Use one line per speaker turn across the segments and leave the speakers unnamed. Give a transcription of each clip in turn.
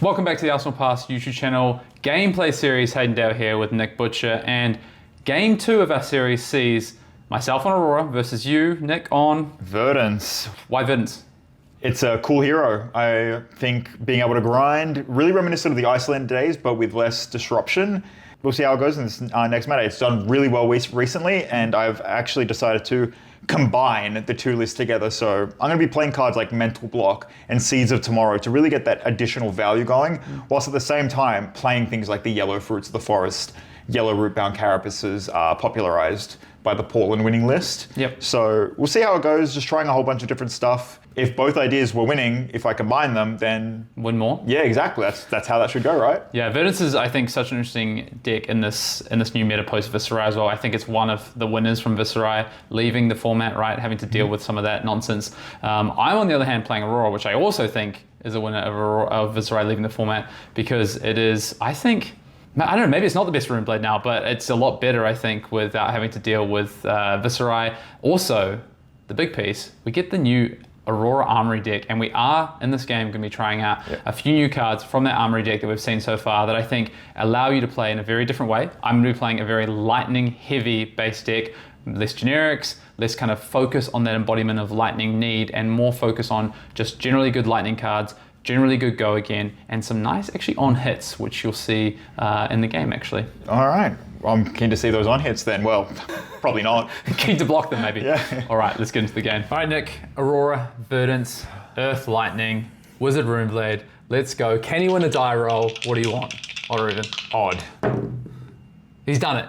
Welcome back to the Arsenal Pass YouTube channel. Gameplay series, Hayden here with Nick Butcher, and game 2 of our series sees myself on Aurora versus you, Nick, on
Verdance.
Why Verdance?
It's a cool hero. I think being able to grind, really reminiscent of the Iceland days, but with less disruption. We'll see how it goes in this next meta. It's done really well recently, and I've actually decided to combine the two lists together. So I'm going to be playing cards like Mental Block and Seeds of Tomorrow to really get that additional value going, whilst at the same time playing things like the Yellow Fruits of the Forest, Yellow Root-bound Carapaces popularized by the Portland winning list.
Yep.
So we'll see how it goes, just trying a whole bunch of different stuff. If both ideas were winning, if I combine them, then...
Win more?
Yeah, exactly. That's how that should go, right?
Yeah, Verdance is, I think, such an interesting deck in this new meta post Viserai as well. I think it's one of the winners from Viserai, leaving the format, right, having to deal with some of that nonsense. I'm, on the other hand, playing Aurora, which I also think is a winner of Viserai leaving the format, because it is, I think... I don't know, maybe it's not the best Rune Blade now, but it's a lot better, I think, without having to deal with Viserai. Also, the big piece, we get the new Aurora Armory deck, and we are, in this game, going to be trying out a few new cards from that Armory deck that we've seen so far that I think allow you to play in a very different way. I'm going to be playing a very lightning-heavy base deck, less generics, less kind of focus on that embodiment of lightning need, and more focus on just generally good lightning cards, generally good go again, and some nice actually on hits, which you'll see in the game actually.
All right, well, I'm keen to see those on hits then. Well, probably not.
Keen to block them maybe.
Yeah.
All right, let's get into the game. All right, Nick, Aurora, Verdance, Earth Lightning, Wizard Runeblade. Let's go. Can he win a die roll? What do you want? Or even odd. He's done it.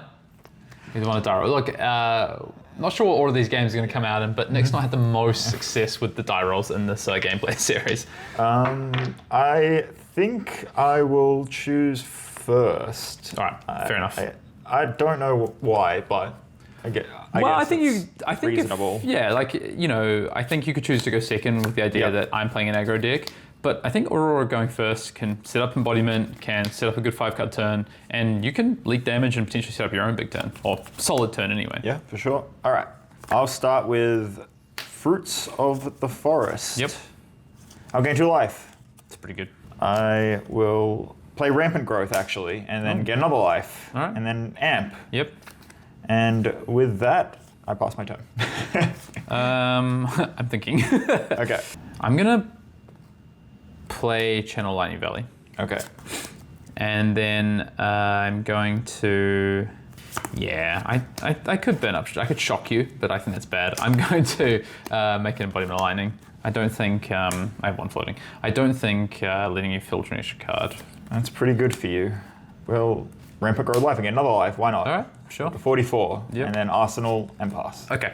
He's won a die roll. Look, not sure what order these games are going to come out in, but Nick's not had the most success with the die rolls in this gameplay series.
I think I will choose first.
All right, fair enough.
I don't know why, but I guess
I think
reasonable.
I think you could choose to go second with the idea that I'm playing an aggro deck. But I think Aurora going first can set up embodiment, can set up a good 5-card turn, and you can leak damage and potentially set up your own big turn, or solid turn anyway.
Yeah, for sure. All right, I'll start with Fruits of the Forest.
Yep.
I'll gain 2 life.
It's pretty good.
I will play Rampant Growth actually, and then get another life,
All right.
and then Amp.
Yep.
And with that, I pass my turn.
I'm thinking.
Okay.
I'm gonna play Channel Lightning Valley.
Okay.
And then I'm going to, I could burn up, I could shock you, but I think that's bad. I'm going to make an Embodiment of Lightning. I don't think, I have 1 floating. I don't think letting you filter an extra card.
That's pretty good for you. Well, Rampant Growth life again, another life, why not?
All right, sure.
44,
Yep.
and then Arsenal and pass.
Okay.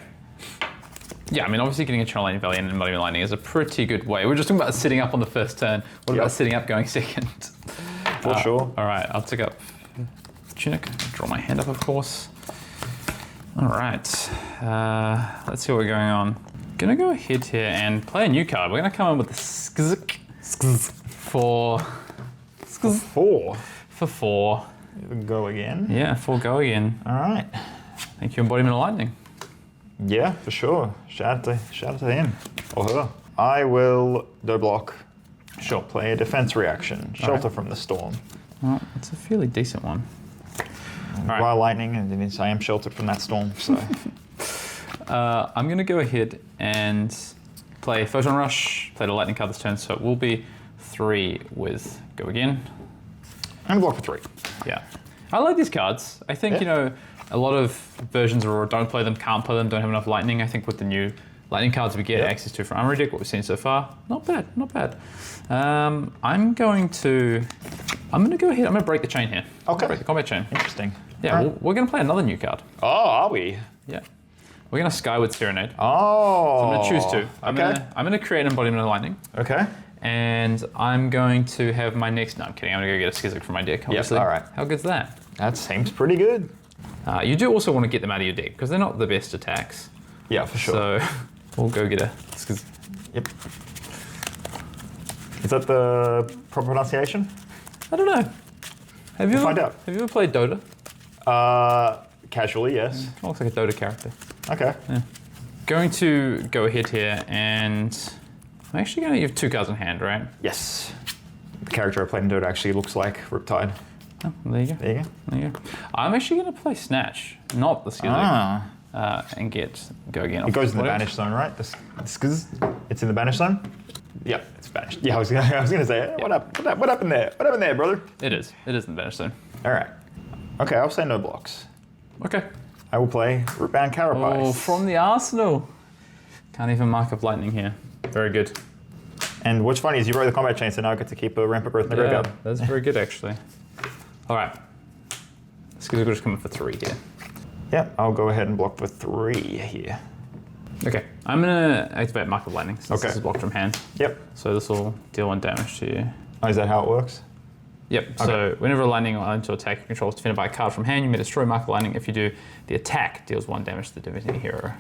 Yeah, I mean, obviously getting a Channel Lightning Valley and Embodiment of Lightning is a pretty good way. We're just talking about sitting up on the first turn. What about sitting up going second?
For sure.
All right, I'll take up Tunic. Draw my hand up, of course. All right, let's see what we're going on. Gonna go ahead here and play a new card. We're gonna come in with the Skzik for
4.
For 4.
Go again.
Yeah, 4 go again.
All right.
Thank you, Embodiment of Lightning.
Yeah, for sure. Shout out to him or her. I will block. Sure. Play a defense reaction. Shelter from the storm.
Well, it's a fairly decent one.
While lightning, and then I am sheltered from that storm. So.
I'm going to go ahead and play Photon Rush, play the lightning card this turn, so it will be 3 with go again.
I'm going to block for 3.
Yeah. I like these cards. I think, a lot of versions of Aurora don't play them, can't play them, don't have enough lightning. I think with the new lightning cards we get access to from Armory deck, what we've seen so far, not bad, not bad. I'm going to go ahead, I'm going to break the chain here.
Okay.
Break the combat chain.
Interesting.
Yeah, we're going to play another new card.
Oh, are we?
Yeah. We're going to Skyward Serenade.
Oh.
So I'm going to choose 2. I'm going to create an Embodiment of Lightning.
Okay.
And I'm going to have my next, no, I'm kidding, I'm going to go get a Skizzik from my deck, obviously.
Yep, all right.
How good's that?
That seems pretty good.
You do also want to get them out of your deck, because they're not the best attacks.
Yeah, for sure.
So we'll go get a Skizzik.
Yep. Is that the proper pronunciation?
I don't know. Have you ever played Dota?
Casually, yes.
Looks like a Dota character.
Okay.
Yeah. Going to go ahead here, and I'm actually going to have 2 cards in hand, right?
Yes. character I played in Dota actually looks like Riptide.
Oh, there you go.
There you go.
There you go. I'm actually going to play Snatch, not the Skizzy, and go again.
It goes in the banish zone, right? The Skiz, it's in the banish zone? Yep, it's banished. Yeah, I was gonna say, what happened there? What happened there, brother?
It is in the banish zone.
All right. Okay, I'll say no blocks.
Okay.
I will play Rootbound Carapace.
Oh, from the arsenal. Can't even mark up lightning here. Very good.
And what's funny is you wrote the combat chain, so now I get to keep a rampant growth in the graveyard.
That's very good, actually. All right. Skizzy will just come in for 3 here.
Yep, I'll go ahead and block for 3 here.
Okay, I'm gonna activate Mark of Lightning since
Okay.
this is blocked from hand.
Yep.
So this will deal 1 damage to you.
Oh, is that how it works?
Yep,
Okay.
so whenever a lightning or into attack you control is defended by a card from hand, you may destroy Mark of Lightning. If you do, the attack deals 1 damage to the defending hero.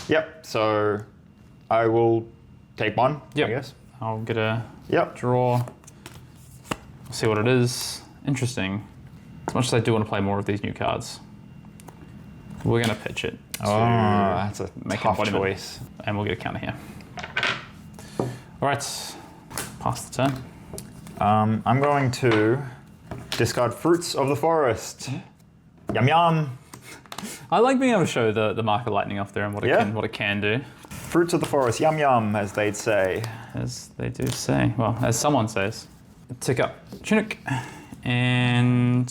Yep, so I will take 1,
Yep.
I guess.
I'll get a
Yep.
draw. We'll see what it is. Interesting. As much as I do want to play more of these new cards, we're gonna pitch it to
That's a
make an
tough
embodiment,
choice.
and we'll get a counter here. All right, pass the turn.
I'm going to discard Fruits of the Forest. Yum yum.
I like being able to show the Mark of Lightning off there and what it can do,
Fruits of the Forest, yum yum, as they'd say.
as they do say. Well, as someone says. Tick up Tunic, and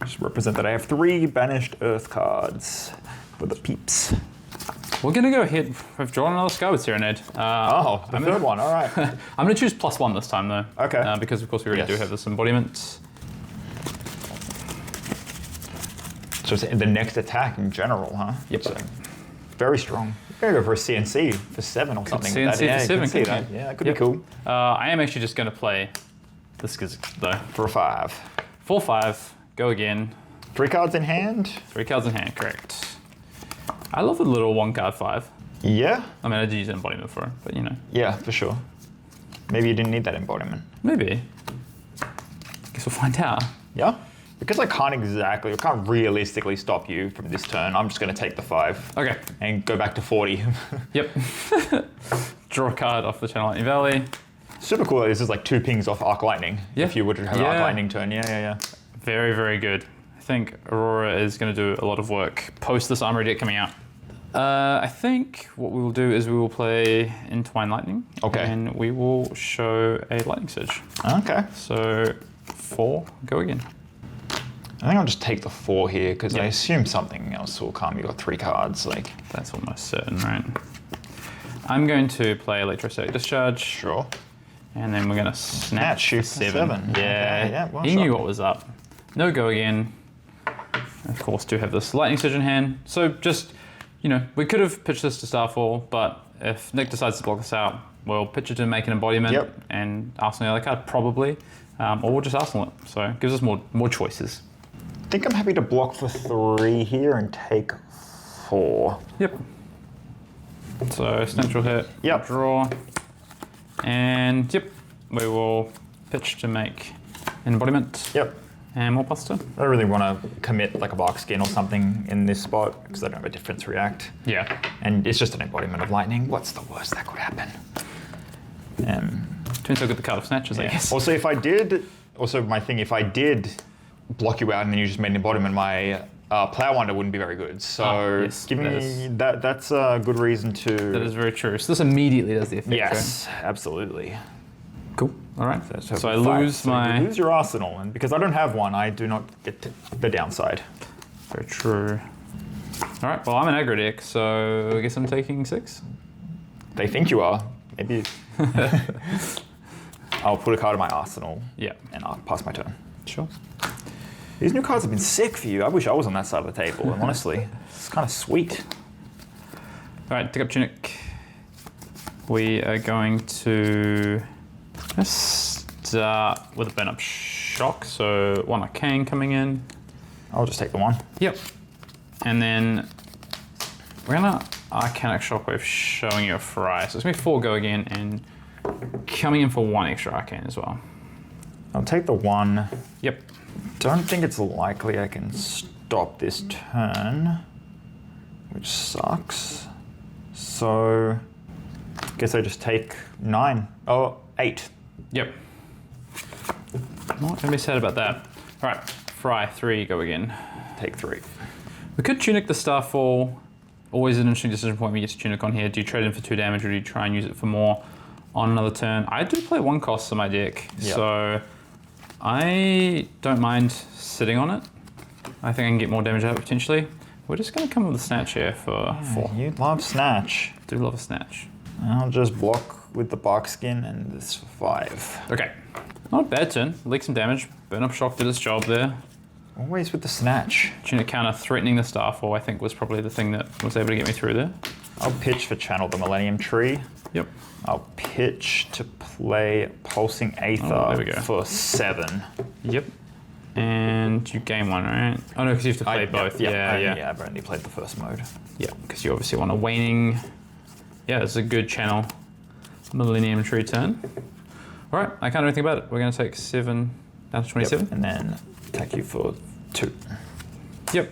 Just represent that I have 3 banished Earth cards for the peeps.
we're gonna go ahead. We've drawn another Skyward Serenade.
The third one, all right.
I'm gonna choose +1 this time though.
Okay.
Because of course we already do have this embodiment.
So it's the next attack in general, huh?
Yep.
So, very strong. You're gonna go for a CNC for 7 or something.
CNC
yeah,
for 7,
you can see
couldn't
that.
you?
Yeah, that could be cool.
I am actually just gonna play this though.
For a 5.
4/5. Go again.
3 cards in hand?
3 cards in hand, correct. I love the little 1 card 5.
Yeah.
I mean, I did use an embodiment for it, but you know.
Yeah, for sure. Maybe you didn't need that embodiment.
Maybe. Guess we'll find out.
Yeah? Because I can't realistically stop you from this turn, I'm just gonna take the 5.
Okay.
And go back to 40.
Yep. Draw a card off the Channel Lightning Valley.
Super cool that this is like 2 pings off Arc Lightning.
Yeah.
If you would have an Arc Lightning turn. Yeah.
Very, very good. I think Aurora is going to do a lot of work post this Armory deck coming out. I think what we will do is we will play Entwine Lightning.
Okay.
And we will show a Lightning Surge.
Okay.
So 4, go again.
I think I'll just take the 4 here because I assume something else will come. You've got 3 cards. Like,
That's almost certain, right? I'm going to play Electrostatic Discharge.
sure.
And then we're going to snatch
shoot
for
for
7.
7.
Yeah,
Okay, yeah, one
he
shot.
knew what was up. No go again. Of course, do have this Lightning Surge in hand. So just, you know, we could have pitched this to Starfall, but if Nick decides to block us out, we'll pitch it to make an embodiment and arsenal the other card, probably. Or we'll just arsenal it. So it gives us more choices.
I think I'm happy to block for 3 here and take 4.
Yep. So snatch will hit,
Yep.
draw, and yep, we will pitch to make an embodiment.
Yep.
And more pasta.
I don't really want to commit like a Bark Skin or something in this spot because I don't have a defense react.
Yeah.
And it's just an embodiment of lightning. What's the worst that could happen?
Depends how good the card of snatches, I guess.
Also, if I did block you out and then you just made an embodiment, my Plow Wonder wouldn't be very good. So
yes,
give me that's a good reason to.
That is very true. So this immediately does the effect.
Yes, absolutely.
Cool. All right. So I lose
You
my.
lose your arsenal, and because I don't have one, I do not get the downside.
Very true. All right. Well, I'm an aggro deck, so I guess I'm taking 6.
They think you are. Maybe. I'll put a card in my arsenal.
Yeah.
And I'll pass my turn.
Sure.
These new cards have been sick for you. I wish I was on that side of the table, and honestly, it's kind of sweet.
All right. Tick up Tunic. We are going to start with a burn up shock. So 1 Arcane coming in.
I'll just take the 1.
Yep. And then we're gonna Arcanic Shockwave showing you a fry. So it's gonna be 4 go again and coming in for 1 extra Arcane as well.
I'll take the 1.
Yep.
Don't think it's likely I can stop this turn, which sucks. So, guess I just take 9. Oh, 8.
Yep. Not gonna be sad about that. All right, Fry 3, go again.
Take 3.
We could Tunic the Starfall. Always an interesting decision point when you get to Tunic on here. Do you trade in for 2 damage or do you try and use it for more on another turn? I do play 1 cost in my deck, so I don't mind sitting on it. I think I can get more damage out of it potentially. We're just gonna come with a Snatch here for 4.
You love Snatch.
Do love a Snatch.
I'll just block with the Bark Skin and this for 5.
Okay, not a bad turn. Leak some damage. Burn Up Shock did its job there.
Always with the Snatch.
Tunic counter threatening the Starfall, I think, was probably the thing that was able to get me through there.
I'll pitch for Channel the Millennium Tree.
Yep.
I'll pitch to play Pulsing Aether
there we go.
for 7.
Yep. And you gain 1, right? Oh no, because you have to play both.
Yeah, I've only played the first mode.
Yeah, because you obviously want a waning. Yeah, it's a good channel. Millennium Tree turn. All right, I can't do anything about it. We're going to take 7 down to 27.
Yep. And then attack you for 2.
Yep.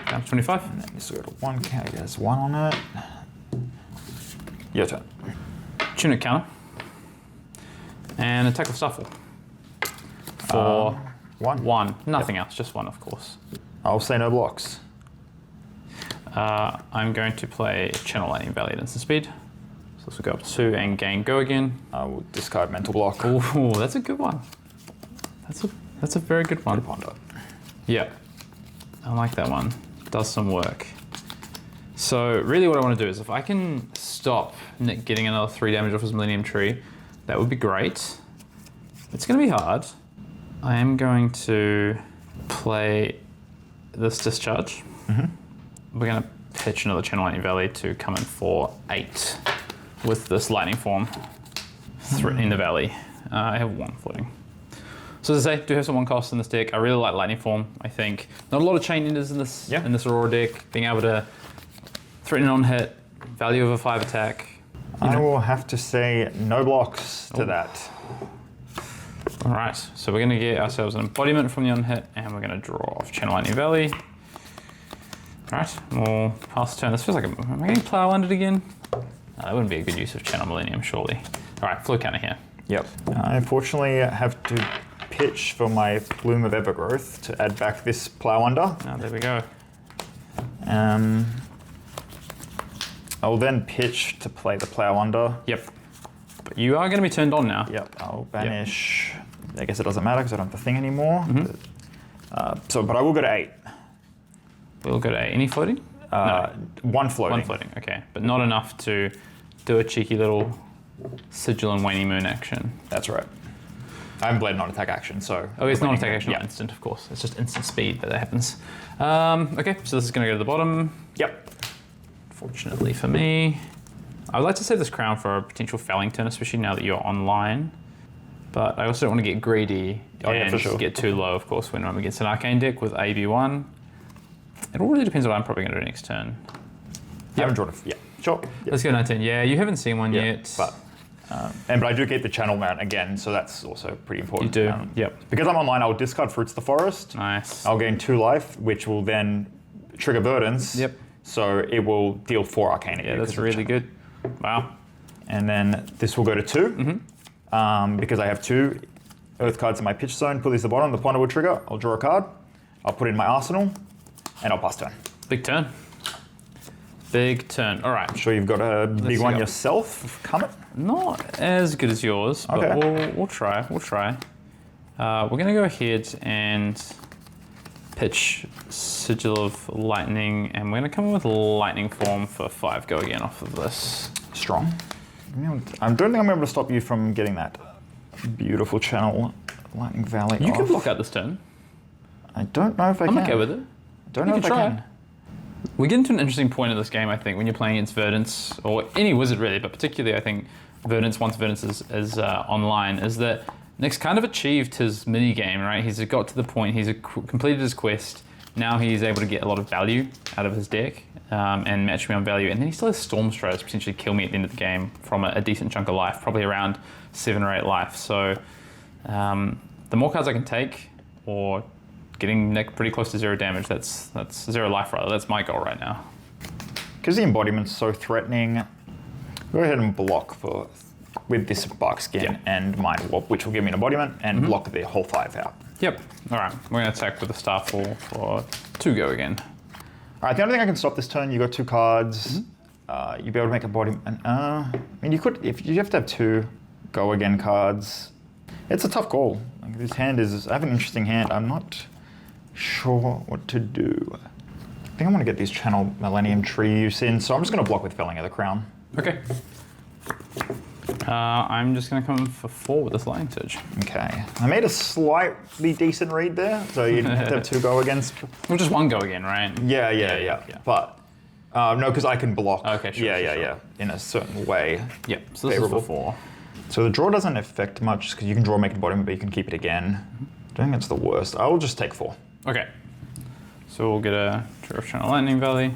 Down to 25.
And then this will go to 1 count. There's 1 on it. Your turn.
Tunic counter. And attack with Starfall. For 1. Nothing else, just 1, of course.
I'll say no blocks.
I'm going to play Channel Lightning Valley at instant speed. So this will go up to 2 and gain go again.
I will discard Mental Block.
Oh, that's a good one. That's a very good one.
Ponder.
Yeah, I like that one. Does some work. So really what I want to do is if I can stop Nick getting another 3 damage off his Millennium Tree, that would be great. It's going to be hard. I am going to play this Discharge. We're going to pitch another Channel Lightning Valley to come in for 8 with this Lightning Form threatening the Valley. I have 1 floating. So as I say, do have some 1 cost in this deck. I really like Lightning Form. I think not a lot of chain enders in this Aurora deck. Being able to threaten on hit, value of a 5 attack.
I will have to say no blocks to that.
All right, so we're going to get ourselves an embodiment from the on-hit, and we're going to draw off Channel Lightning Valley. All right, we'll pass the turn. This feels like am I getting Plow Under again? No, that wouldn't be a good use of Channel Millennium, surely. All right, flow counter here.
Yep. I unfortunately have to pitch for my Plume of Evergrowth to add back this Plow Under.
Oh, there we go.
I will then pitch to play the Plow Under.
Yep. But you are going to be turned on now.
Yep. I'll banish. I guess it doesn't matter because I don't have the thing anymore. But I will go to 8.
We'll go to 8. Any floating?
No. 1 floating.
1 floating, okay. But not enough to do a cheeky little Sigil and Waning Moon action.
That's right. I haven't played non-attack action, so...
Oh, it's non-attack action, not instant, of course. It's just instant speed, but that happens. Okay, so this is going to go to the bottom.
Yep.
Fortunately for me. I would like to save this crown for a potential felling turn, especially now that you're online. But I also don't want to get greedy and get too low, of course, when I'm against an Arcane deck with AB1. It all really depends on what I'm probably going to do next turn.
I haven't drawn a... Yeah, sure. Yep.
Let's go 19. Yeah, you haven't seen one yet.
But I do get the channel mount again, so that's also pretty important.
You do, yep.
Because I'm online, I'll discard Fruits of the Forest.
Nice.
I'll gain 2 life, which will then trigger Verdance.
Yep.
So it will deal 4 Arcane.
Yeah, that's really good. Wow.
And then this will go to 2. Because I have 2 Earth cards in my pitch zone. Put these at the bottom. The Ponder will trigger. I'll draw a card. I'll put it in my arsenal. And I'll pass turn.
Big turn. Big turn. All right.
I'm sure you've got a big one yourself. Come it.
Not as good as yours, but we'll try. We'll try. We're going to go ahead and pitch Sigil of Lightning, and we're going to come in with Lightning Form for 5 go again off of this.
Strong. I don't think I'm able to stop you from getting that beautiful channel Lightning Valley
You can block out this turn.
I don't know if I can.
I'm okay with it.
I don't know if I can.
We get into an interesting point of this game, I think, when you're playing against Verdance, or any wizard really, but particularly I think Verdance, once Verdance is online, is that Nick's kind of achieved his mini game, right? He's got to the point, he's completed his quest, now he's able to get a lot of value out of his deck and match me on value, and then he still has Stormstrider to potentially kill me at the end of the game from a decent chunk of life, probably around 7 or 8 life. So the more cards I can take, or getting Nick pretty close to 0 damage, that's 0 life rather, that's my goal right now.
Because the embodiment's so threatening, go ahead and block for with this bark skin and Mind Warp, which will give me an embodiment and block the whole 5 out.
Yep. All right. We're going to attack with the Starfall for 2 go again.
All right. The only thing I can stop this turn, you got 2 cards. You'll be able to make a embodiment. I mean, you could, if you have to have 2 go again cards. It's a tough call. Like, this hand is, I have an interesting hand. I'm not sure what to do. I think I want to get these Channel Millennium Tree use in, so I'm just going to block with Felling of the Crown.
Okay. I'm just going to come for 4 with this Lightning Surge.
Okay. I made a slightly decent read there, so you didn't have to have 2 go against.
Well, just 1 go again, right?
Yeah. But, no, because I can block.
Okay, sure.
Yeah. In a certain way.
Yep, so this
Favorable.
is for 4.
So the draw doesn't affect much, because you can draw, make it bottom, but you can keep it again. I don't think that's the worst. I will just take 4.
Okay. So we'll get a draw of Channel Lightning Valley.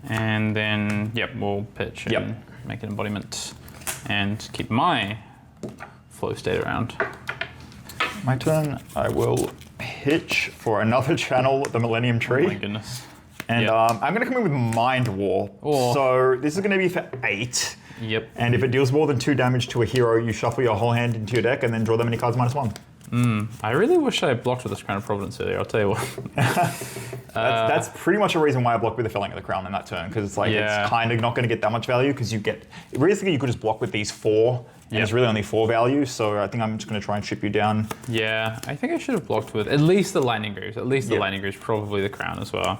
And then, we'll pitch and make an embodiment. And keep my flow state around.
My turn, I will pitch for another Channel, the Millennium Tree.
Oh my goodness.
And I'm going to come in with Mind Warp.
Oh.
So this is going to be for 8.
Yep.
And if it deals more than 2 damage to a hero, you shuffle your whole hand into your deck and then draw that many cards -1.
I really wish I blocked with this Crown of Providence earlier, I'll tell you what.
That's pretty much a reason why I blocked with the Felling of the Crown in that turn, because it's like it's kind of not going to get that much value, because you get, realistically you could just block with these 4, and it's really only 4 value, so I think I'm just going to try and chip you down.
Yeah, I think I should have blocked with at least the Lightning Greaves, Lightning Greaves, probably the Crown as well.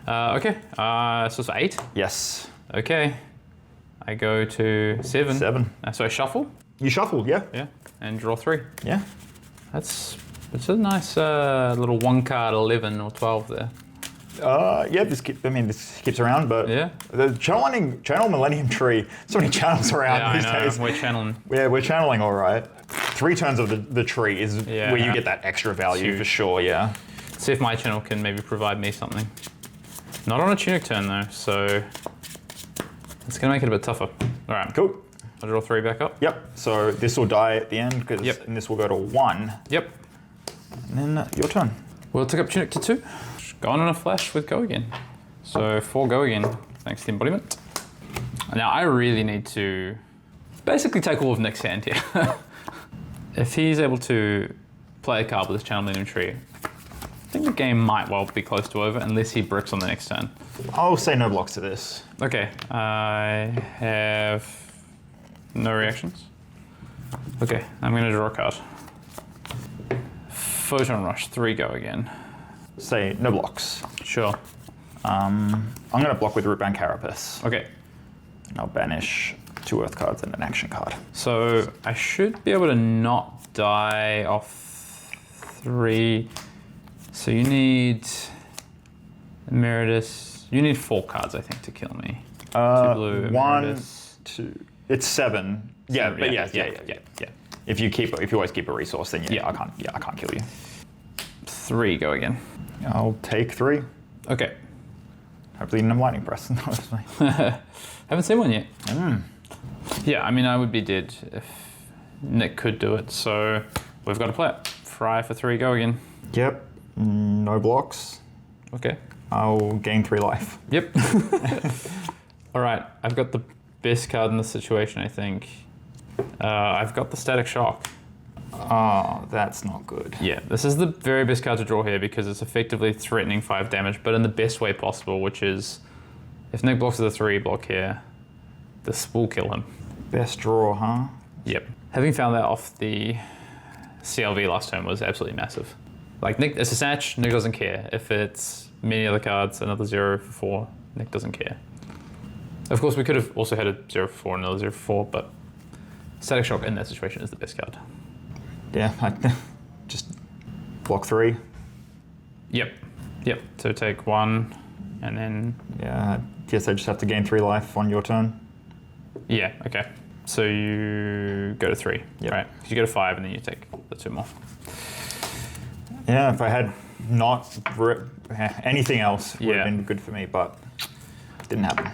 Okay, so it's 8?
Yes.
Okay, I go to 7.
7.
So I shuffle?
You shuffle, yeah.
Yeah, and draw 3.
Yeah.
It's a nice little 1 card 11 or 12 there.
Yeah, this keeps around, but the Channel Millennium Tree, so many channels around these days.
We're channeling.
Yeah, we're channeling all right. 3 turns of the tree is where you get that extra value for sure, yeah.
See if my channel can maybe provide me something. Not on a Tunic turn though, so it's gonna make it a bit tougher. All right,
cool.
I'll draw 3 back up.
Yep, so this will die at the end, and this will go to 1.
Yep.
And then your turn.
We'll take up Tunic to 2. Gone on a flash with go again. So 4 go again, thanks to the embodiment. Now I really need to basically take all of Nick's hand here. If he's able to play a card with his Channel Millennium Tree, I think the game might well be close to over unless he bricks on the next turn.
I'll say no blocks to this.
Okay, I have no reactions. Okay, I'm going to draw a card. Photon Rush, 3 go again.
Say no blocks.
Sure.
I'm going to block with Rootbound Carapace.
Okay.
And I'll banish 2 Earth cards and an action card.
So I should be able to not die off 3. So you need Emeritus. You need 4 cards, I think, to kill me. 2 blue,
1,
Emeritus.
2. It's 7. Yeah, but yeah. If you always keep a resource, then I can't kill you.
3 go again.
I'll take 3.
Okay.
Hopefully you didn't have lightning press.
Haven't seen one yet. Yeah, I mean, I would be dead if Nick could do it, so we've got to play it. Fry for 3 go again.
Yep. No blocks.
Okay.
I'll gain 3 life.
Yep. All right, I've got the best card in this situation, I think. I've got the Static Shock.
Oh, that's not good.
Yeah, this is the very best card to draw here because it's effectively threatening 5 damage, but in the best way possible, which is if Nick blocks with a 3 block here, this will kill him.
Best draw, huh?
Yep. Having found that off the CLV last turn was absolutely massive. Like, Nick, it's a Satch, Nick doesn't care. If it's many other cards, another 0 for 4, Nick doesn't care. Of course, we could have also had a 0 for 4 and another 0 for 4, but Static Shock in that situation is the best card.
Yeah, just block 3.
Yep. So take 1, and then...
Yeah, I guess I just have to gain 3 life on your turn.
Yeah, okay. So you go to 3, right? So you go to 5, and then you take the 2 more.
Yeah, if I had not anything else, would have been good for me, but it didn't happen.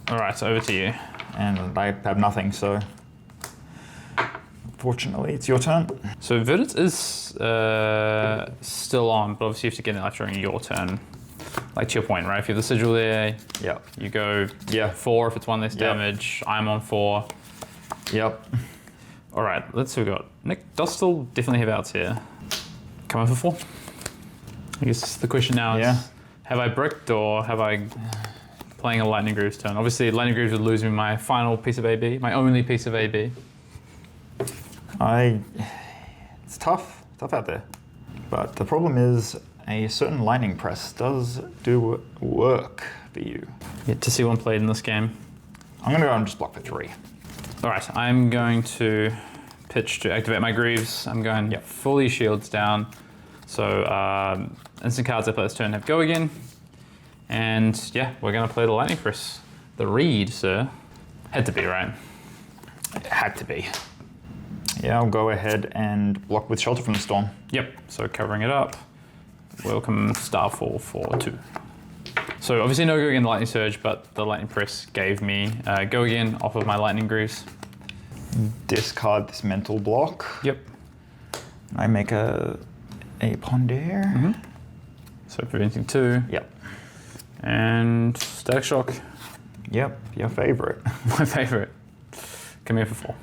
All right, so over to you.
And I have nothing, so... Fortunately, it's your turn.
So Verdance is still on, but obviously you have to get it during your turn. Like, to your point, right? If you have the Sigil there, you go 4 if it's 1 less damage. I'm on 4.
Yep.
All right, let's see what we got. Nick does still definitely have outs here. Coming for 4. I guess the question now is, have I bricked or have I playing a Lightning Grooves turn? Obviously, Lightning Grooves would lose me my final piece of AB, my only piece of AB.
It's tough out there. But the problem is a certain Lightning Press does do work for you.
Yet to see one played in this game.
I'm going to go and just block for 3.
All right, I'm going to pitch to activate my Greaves. I'm going fully shields down. So instant cards I play this turn have go again. And yeah, we're going to play the Lightning Press. The read, sir. Had to be, right?
It had to be. Yeah, I'll go ahead and block with Shelter from the Storm.
Yep, so covering it up. Welcome Starfall for 2. So obviously no go again the Lightning Surge, but the Lightning Press gave me go again off of my Lightning Grooves.
Discard this mental block.
Yep.
I make a Ponder.
So preventing 2.
Yep.
And Static Shock.
Yep, your favorite.
My favorite. Come here for 4.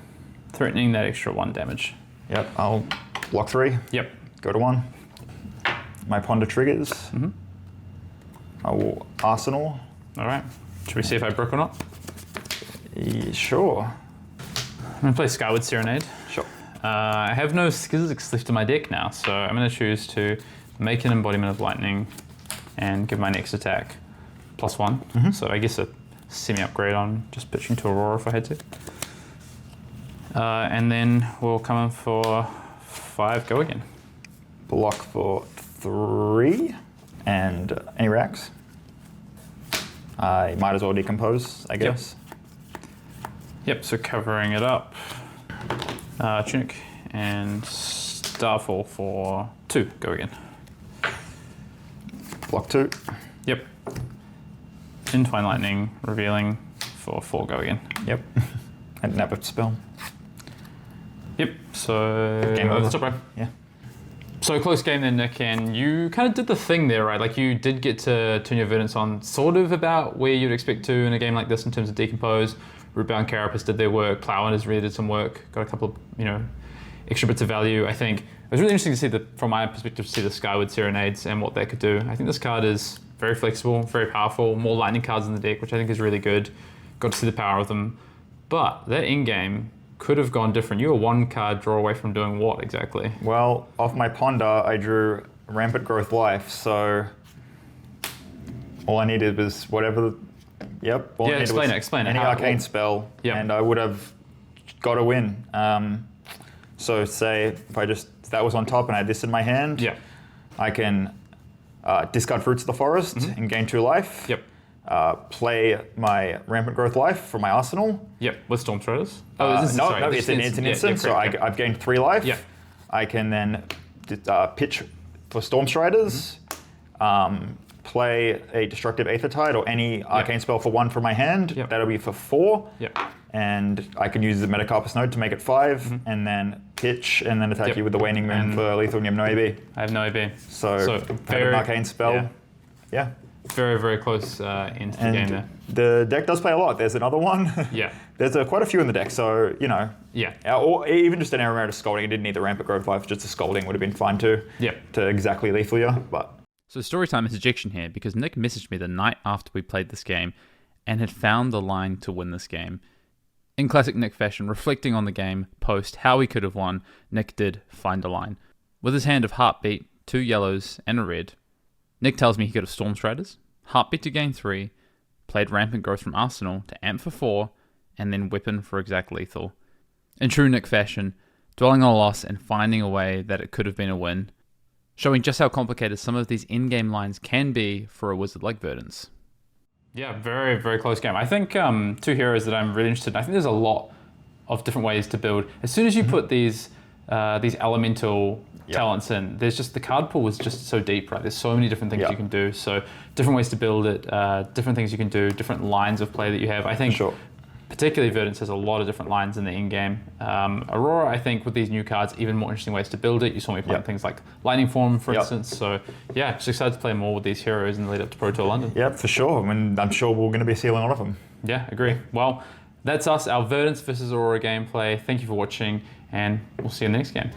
Threatening that extra 1 damage.
Yep, I'll block 3.
Yep.
Go to 1. My Ponder triggers. I will Arsenal.
All right. Should we see if I broke or not?
Sure.
I'm going to play Skyward Serenade.
Sure.
I have no Skizix left in my deck now, so I'm going to choose to make an Embodiment of Lightning and give my next attack +1. So I guess a semi-upgrade on just pitching to Aurora if I had to. And then we'll come in for 5 go again.
Block for 3. And any racks? I might as well decompose, I guess.
Yep, so covering it up. Tunic and Starfall for 2 go again.
Block 2.
Yep. Entwine Lightning, revealing for 4 go again.
Yep. I didn't have a spell.
Yep, so
Game over.
Stop, bro.
Yeah.
So close game then, Nick, and you kind of did the thing there, right? Like you did get to turn your Verdance on sort of about where you'd expect to in a game like this in terms of decompose. Rootbound Carapace did their work, Plowhunters really did some work, got a couple of, extra bits of value. I think it was really interesting to see from my perspective, to see the Skyward Serenades and what that could do. I think this card is very flexible, very powerful, more lightning cards in the deck, which I think is really good. Got to see the power of them. But that in-game could have gone different. You were 1 card draw away from doing what exactly?
Well, off my Ponder, I drew Rampant Growth Life, so all I needed was whatever. All I needed was
explain it.
any arcane spell, and I would have got a win. So say if that was on top and I had this in my hand, I can discard Fruits of the Forest and gain 2 life.
Yep.
Play my Rampant Growth Life from my arsenal.
Yep, with Storm Traders?
It's an instant, so I've gained 3 life.
Yep.
I can then pitch for Storm Striders, play a Destructive Aether Tide or any arcane spell for 1 from my hand.
Yep.
That'll be for 4.
Yep.
And I can use the Metacarpus node to make it 5, and then pitch, and then attack you with the Waning Moon for lethal, and you have no AB.
I have no AB.
So very, an arcane spell. Yeah.
Very, very close end to the game there.
The deck does play a lot. There's another one.
Yeah.
There's quite a few in the deck, so,
Yeah.
Or even just an Aromatic Scalding. It didn't need the Rampant Growth Life, just a Scalding would have been fine too.
Yeah.
To exactly lethal you, but...
So storytime interjection here, because Nick messaged me the night after we played this game and had found the line to win this game. In classic Nick fashion, reflecting on the game, post how he could have won, Nick did find a line. With his hand of Heartbeat, 2 yellows and a red, Nick tells me he could have Storm Striders, Heartbeat to gain 3, played Rampant Growth from Arsenal to amp for 4, and then Weapon for exact lethal. In true Nick fashion, dwelling on a loss and finding a way that it could have been a win, showing just how complicated some of these in-game lines can be for a wizard like Verdance. Yeah, very, very close game. I think 2 heroes that I'm really interested in. I think there's a lot of different ways to build. As soon as you put these elemental talents in, there's just the card pool is just so deep, right? There's so many different things you can do. So different ways to build it, different things you can do, different lines of play that you have. I think particularly Verdance has a lot of different lines in the in-game. Aurora, I think with these new cards, even more interesting ways to build it. You saw me playing things like Lightning Form, for instance. So yeah, just excited to play more with these heroes in the lead up to Pro Tour London.
Yep, for sure. I mean, I'm sure we're going to be seeing a lot of them.
Yeah, agree. Well, That's us, our Verdance versus Aurora gameplay. Thank you for watching, and we'll see you in the next game.